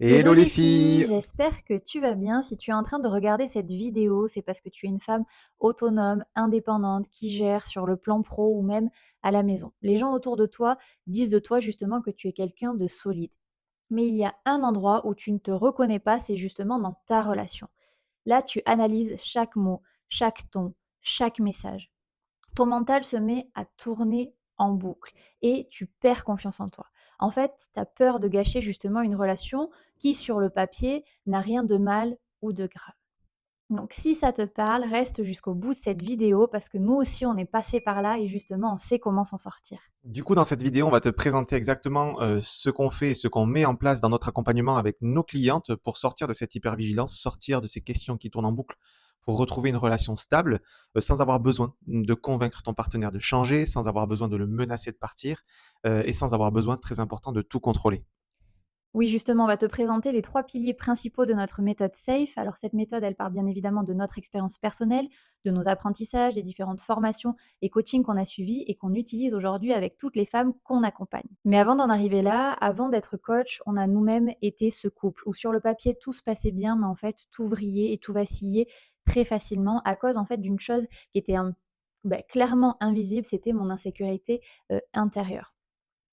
Hello Hello les les filles, filles! j'espère que tu vas bien. Si tu es en train de regarder cette vidéo, c'est parce que tu es une femme autonome, indépendante, qui gère sur le plan pro ou même à la maison. Les gens autour de toi disent de toi justement que tu es quelqu'un de solide. Mais il y a un endroit où tu ne te reconnais pas, c'est justement dans ta relation. Là, tu analyses chaque mot, chaque ton, chaque message. Ton mental se met à tourner en boucle et tu perds confiance en toi. En fait, tu as peur de gâcher justement une relation qui, sur le papier, n'a rien de mal ou de grave. Donc si ça te parle, reste jusqu'au bout de cette vidéo parce que nous aussi on est passé par là et justement on sait comment s'en sortir. Du coup, dans cette vidéo, on va te présenter exactement ce qu'on fait et ce qu'on met en place dans notre accompagnement avec nos clientes pour sortir de cette hypervigilance, sortir de ces questions qui tournent en boucle, pour retrouver une relation stable, sans avoir besoin de convaincre ton partenaire de changer, sans avoir besoin de le menacer de partir, et sans avoir besoin, très important, de tout contrôler. Oui, justement, on va te présenter les 3 piliers principaux de notre méthode SAFE. Alors cette méthode, elle part bien évidemment de notre expérience personnelle, de nos apprentissages, des différentes formations et coachings qu'on a suivis et qu'on utilise aujourd'hui avec toutes les femmes qu'on accompagne. Mais avant d'en arriver là, avant d'être coach, on a nous-mêmes été ce couple où sur le papier tout se passait bien, mais en fait tout vrillait et tout vacillait très facilement à cause en fait d'une chose qui était clairement invisible, c'était mon insécurité intérieure.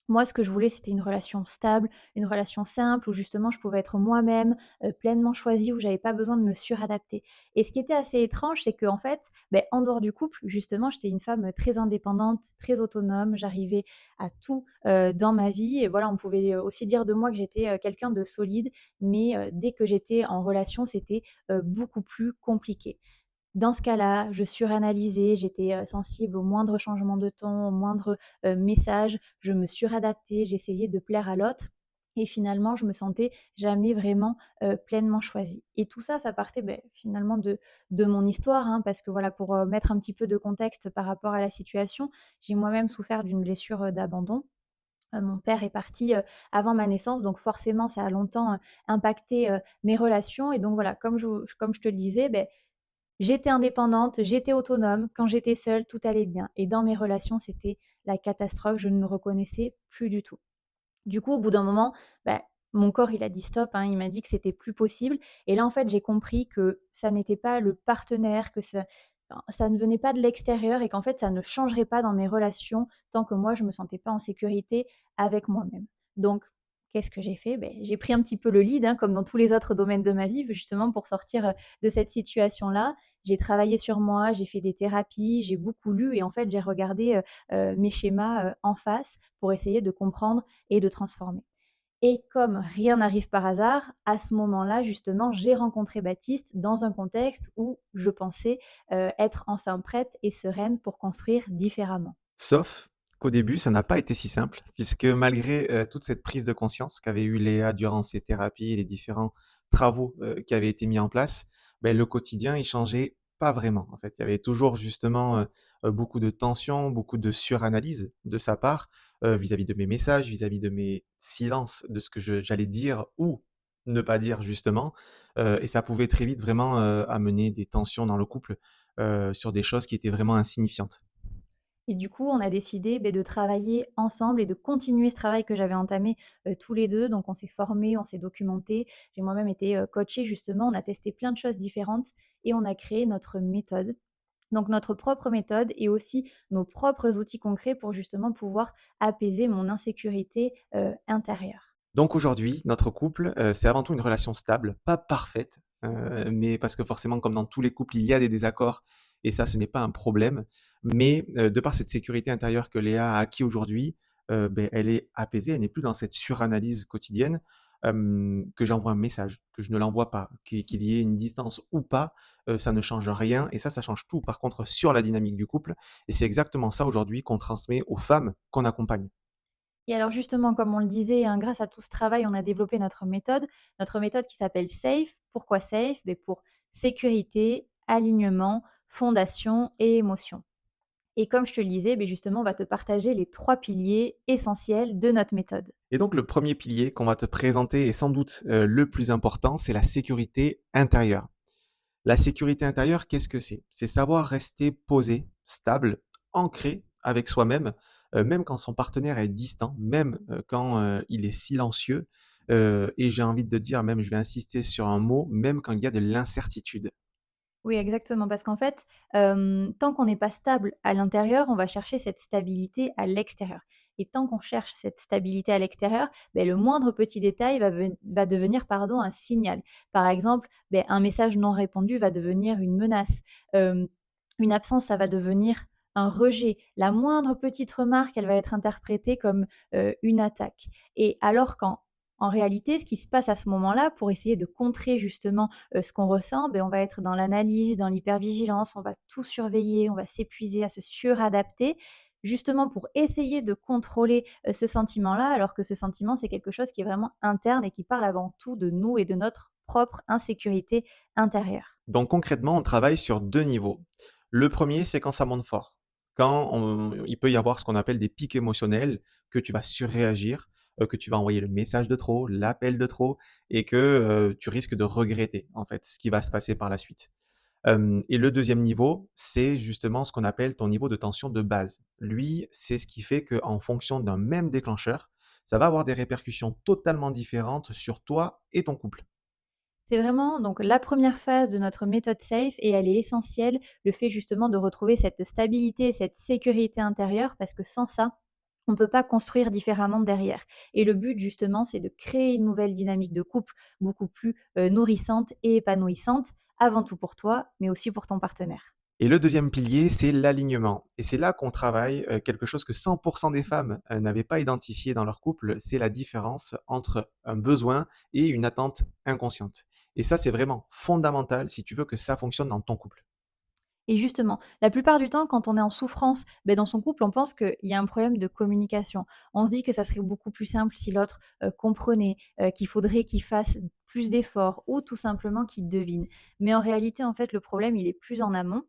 Moi, ce que je voulais, c'était une relation stable, une relation simple où justement je pouvais être moi-même, pleinement choisie, où j'avais pas besoin de me suradapter. Et ce qui était assez étrange, c'est qu'en fait, en dehors du couple, justement, j'étais une femme, très indépendante, très autonome. J'arrivais à tout, dans ma vie et voilà, on pouvait, aussi dire de moi que j'étais, quelqu'un de solide, mais dès que j'étais en relation, c'était, beaucoup plus compliqué. Dans ce cas-là, je suranalysais, j'étais, sensible au moindre changement de ton, au moindre, message. Je me suradaptais, j'essayais de plaire à l'autre et finalement, je me sentais jamais vraiment, pleinement choisie et tout ça, ça partait, finalement de mon histoire, hein, parce que voilà, pour, mettre un petit peu de contexte par rapport à la situation, j'ai moi-même souffert d'une blessure, d'abandon. Mon père est parti, avant ma naissance, donc forcément, ça a longtemps, impacté, mes relations et donc voilà, comme je te le disais, j'étais indépendante, j'étais autonome. Quand j'étais seule, tout allait bien et dans mes relations, c'était la catastrophe. Je ne me reconnaissais plus du tout. Du coup, au bout d'un moment, bah, mon corps, il a dit stop, hein, il m'a dit que c'était plus possible et là, en fait, j'ai compris que ça n'était pas le partenaire, que ça ne venait pas de l'extérieur et qu'en fait, ça ne changerait pas dans mes relations tant que moi, je me sentais pas en sécurité avec moi-même. Donc, qu'est-ce que j'ai fait? J'ai pris un petit peu le lead, hein, comme dans tous les autres domaines de ma vie, justement pour sortir, de cette situation-là. J'ai travaillé sur moi, j'ai fait des thérapies, j'ai beaucoup lu et en fait, j'ai regardé, mes schémas, en face pour essayer de comprendre et de transformer. Et comme rien n'arrive par hasard, à ce moment-là, justement, j'ai rencontré Baptiste dans un contexte où je pensais, être enfin prête et sereine pour construire différemment. Sauf qu'au début, ça n'a pas été si simple, puisque malgré toute cette prise de conscience qu'avait eu Léa durant ses thérapies et les différents travaux qui avaient été mis en place, ben, le quotidien, il changeait pas vraiment. En fait, il y avait toujours justement beaucoup de tension, beaucoup de suranalyse de sa part vis-à-vis de mes messages, vis-à-vis de mes silences, de ce que j'allais dire ou ne pas dire justement. Et ça pouvait très vite vraiment amener des tensions dans le couple sur des choses qui étaient vraiment insignifiantes. Et du coup, on a décidé, de travailler ensemble et de continuer ce travail que j'avais entamé, tous les 2. Donc on s'est formés, on s'est documentés. J'ai moi-même été, coachée justement. On a testé plein de choses différentes et on a créé notre méthode. Donc notre propre méthode et aussi nos propres outils concrets pour justement pouvoir apaiser mon insécurité, intérieure. Donc aujourd'hui, notre couple, c'est avant tout une relation stable, pas parfaite, mais parce que forcément, comme dans tous les couples, il y a des désaccords et ça, ce n'est pas un problème. Mais, de par cette sécurité intérieure que Léa a acquis aujourd'hui, elle est apaisée, elle n'est plus dans cette suranalyse quotidienne, que j'envoie un message, que je ne l'envoie pas, qu'il y ait une distance ou pas, ça ne change rien et ça change tout par contre sur la dynamique du couple et c'est exactement ça aujourd'hui qu'on transmet aux femmes qu'on accompagne. Et alors justement, comme on le disait, hein, grâce à tout ce travail, on a développé notre méthode qui s'appelle SAFE. Pourquoi SAFE? Pour sécurité, alignement, fondation et émotion. Et comme je te le disais, justement, on va te partager les 3 piliers essentiels de notre méthode. Et donc le premier pilier qu'on va te présenter et sans doute, le plus important, c'est la sécurité intérieure. La sécurité intérieure, qu'est-ce que c'est? C'est savoir rester posé, stable, ancré avec soi-même, même quand son partenaire est distant, même, quand, il est silencieux. et j'ai envie de te dire même, je vais insister sur un mot, même quand il y a de l'incertitude. Oui, exactement, parce qu'en fait, tant qu'on n'est pas stable à l'intérieur, on va chercher cette stabilité à l'extérieur et tant qu'on cherche cette stabilité à l'extérieur, beh, le moindre petit détail va devenir, pardon, un signal. Par exemple, beh, un message non répondu va devenir une menace, hem, une absence, ça va devenir un rejet. La moindre petite remarque, elle va être interprétée comme, une attaque et alors qu'en réalité, ce qui se passe à ce moment-là, pour essayer de contrer justement ce qu'on ressent, beh, on va être dans l'analyse, dans l'hypervigilance, on va tout surveiller, on va s'épuiser à se suradapter, justement pour essayer de contrôler, ce sentiment-là, alors que ce sentiment, c'est quelque chose qui est vraiment interne et qui parle avant tout de nous et de notre propre insécurité intérieure. Donc concrètement, on travaille sur 2 niveaux. Le premier, c'est quand ça monte fort. Il peut y avoir ce qu'on appelle des pics émotionnels, que tu vas surréagir, que tu vas envoyer le message de trop, l'appel de trop et que, tu risques de regretter, en fait, ce qui va se passer par la suite. Hem Et le deuxième niveau, c'est justement ce qu'on appelle ton niveau de tension de base. Lui, c'est ce qui fait qu'en fonction d'un même déclencheur, ça va avoir des répercussions totalement différentes sur toi et ton couple. C'est vraiment donc la première phase de notre méthode SAFE et elle est essentielle, le fait justement de retrouver cette stabilité et cette sécurité intérieure parce que sans ça, on ne peut pas construire différemment derrière et le but justement, c'est de créer une nouvelle dynamique de couple beaucoup plus, nourrissante et épanouissante, avant tout pour toi, mais aussi pour ton partenaire. Et le deuxième pilier, c'est l'alignement. Et c'est là qu'on travaille quelque chose que 100% des femmes n'avaient pas identifié dans leur couple, c'est la différence entre un besoin et une attente inconsciente. Et ça, c'est vraiment fondamental si tu veux que ça fonctionne dans ton couple. Et justement, la plupart du temps, quand on est en souffrance, beh, dans son couple, on pense qu'il y a un problème de communication. On se dit que ça serait beaucoup plus simple si l'autre, comprenait, qu'il faudrait qu'il fasse plus d'efforts ou tout simplement qu'il devine. Mais en réalité, en fait, le problème, il est plus en amont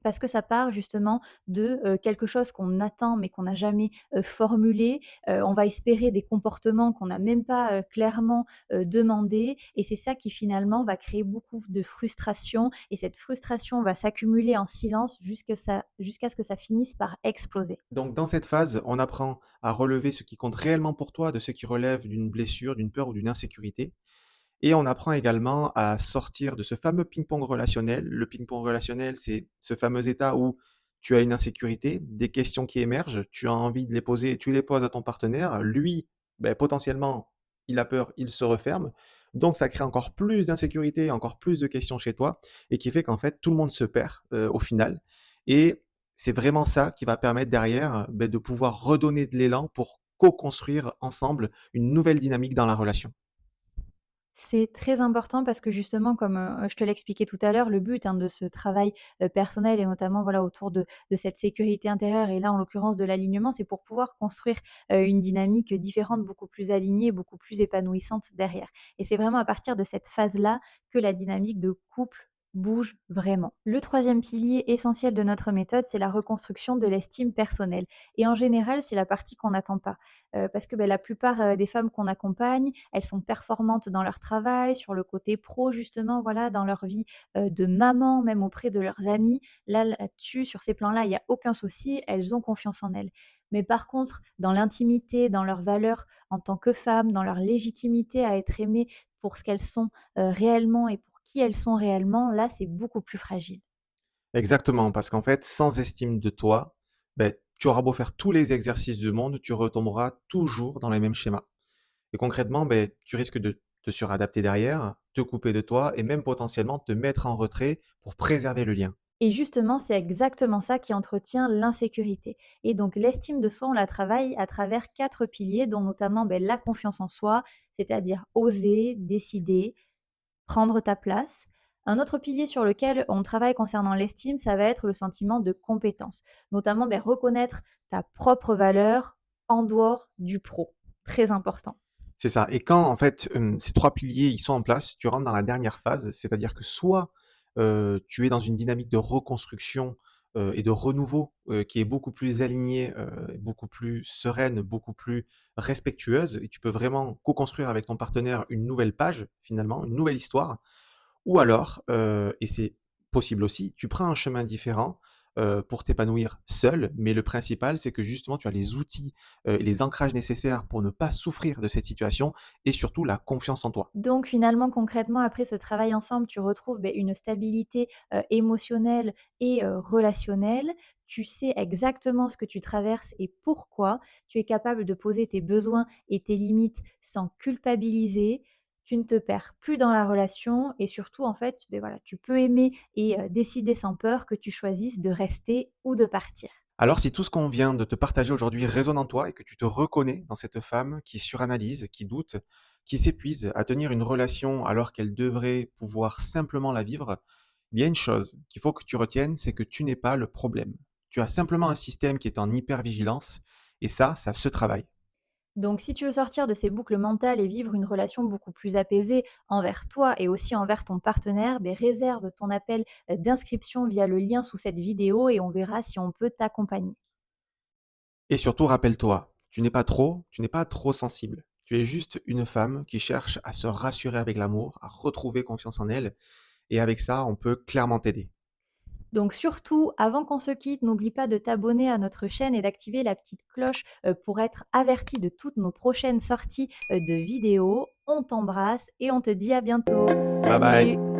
parce que ça part justement de, quelque chose qu'on attend mais qu'on n'a jamais, formulé. On va espérer des comportements qu'on n'a même pas, clairement, demandés et c'est ça qui finalement va créer beaucoup de frustration et cette frustration va s'accumuler en silence jusqu'à ce que ça finisse par exploser. Donc dans cette phase, on apprend à relever ce qui compte réellement pour toi de ce qui relève d'une blessure, d'une peur ou d'une insécurité. Et on apprend également à sortir de ce fameux ping-pong relationnel. Le ping-pong relationnel, c'est ce fameux état où tu as une insécurité, des questions qui émergent, tu as envie de les poser, tu les poses à ton partenaire. Lui, beh, potentiellement, il a peur, il se referme. Donc ça crée encore plus d'insécurité, encore plus de questions chez toi et qui fait qu'en fait, tout le monde se perd, au final et c'est vraiment ça qui va permettre derrière, beh, de pouvoir redonner de l'élan pour co-construire ensemble une nouvelle dynamique dans la relation. C'est très important parce que justement, comme, je te l'expliquais tout à l'heure, le but, hein, de ce travail, personnel et notamment, voilà, autour de cette sécurité intérieure et là, en l'occurrence, de l'alignement, c'est pour pouvoir construire, une dynamique différente, beaucoup plus alignée, beaucoup plus épanouissante derrière et c'est vraiment à partir de cette phase-là que la dynamique de couple bouge vraiment. Le troisième pilier essentiel de notre méthode, c'est la reconstruction de l'estime personnelle et en général, c'est la partie qu'on n'attend pas, parce que, beh, la plupart, des femmes qu'on accompagne, elles sont performantes dans leur travail, sur le côté pro justement, voilà, dans leur vie, de maman, même auprès de leurs amis. Là-dessus, sur ces plans-là, il y a aucun souci, elles ont confiance en elles. Mais par contre, dans l'intimité, dans leurs valeurs en tant que femmes, dans leur légitimité à être aimées pour ce qu'elles sont, réellement et pour qui elles sont réellement, là, c'est beaucoup plus fragile. Exactement, parce qu'en fait, sans estime de toi, beh, tu auras beau faire tous les exercices du monde, tu retomberas toujours dans les mêmes schémas. Et concrètement, beh, tu risques de te suradapter derrière, te couper de toi et même potentiellement te mettre en retrait pour préserver le lien. Et justement, c'est exactement ça qui entretient l'insécurité. Et donc l'estime de soi, on la travaille à travers 4 piliers, dont notamment, beh, la confiance en soi, c'est-à-dire oser, décider, prendre ta place. Un autre pilier sur lequel on travaille concernant l'estime, ça va être le sentiment de compétence. Notamment, beh, reconnaître ta propre valeur en dehors du pro. Très important. C'est ça. Et quand en fait, ces 3 piliers, ils sont en place, tu rentres dans la dernière phase, c'est-à-dire que soit, tu es dans une dynamique de reconstruction, et de renouveau, qui est beaucoup plus alignée, beaucoup plus sereine, beaucoup plus respectueuse et tu peux vraiment co-construire avec ton partenaire une nouvelle page, finalement, une nouvelle histoire. Ou alors, et c'est possible aussi, tu prends un chemin différent, pour t'épanouir seul, mais le principal, c'est que justement tu as les outils, et les ancrages nécessaires pour ne pas souffrir de cette situation et surtout la confiance en toi. Donc finalement, concrètement, après ce travail ensemble, tu retrouves, beh, une stabilité, émotionnelle et relationnelle. Tu sais exactement ce que tu traverses et pourquoi. Tu es capable de poser tes besoins et tes limites sans culpabiliser. Tu ne te perds plus dans la relation et surtout, en fait, beh, voilà, tu peux aimer et décider sans peur que tu choisisses de rester ou de partir. Alors si tout ce qu'on vient de te partager aujourd'hui résonne en toi et que tu te reconnais dans cette femme qui suranalyse, qui doute, qui s'épuise à tenir une relation alors qu'elle devrait pouvoir simplement la vivre, il y a une chose qu'il faut que tu retiennes, c'est que tu n'es pas le problème. Tu as simplement un système qui est en hypervigilance et ça se travaille. Donc, si tu veux sortir de ces boucles mentales et vivre une relation beaucoup plus apaisée envers toi et aussi envers ton partenaire, ben, réserve ton appel d'inscription via le lien sous cette vidéo et on verra si on peut t'accompagner. Et surtout, rappelle-toi, tu n'es pas trop sensible. Tu es juste une femme qui cherche à se rassurer avec l'amour, à retrouver confiance en elle, et avec ça, on peut clairement t'aider. Donc surtout, avant qu'on se quitte, n'oublie pas de t'abonner à notre chaîne et d'activer la petite cloche pour être averti de toutes nos prochaines sorties de vidéos. On t'embrasse et on te dit à bientôt. Bye bye. Salut!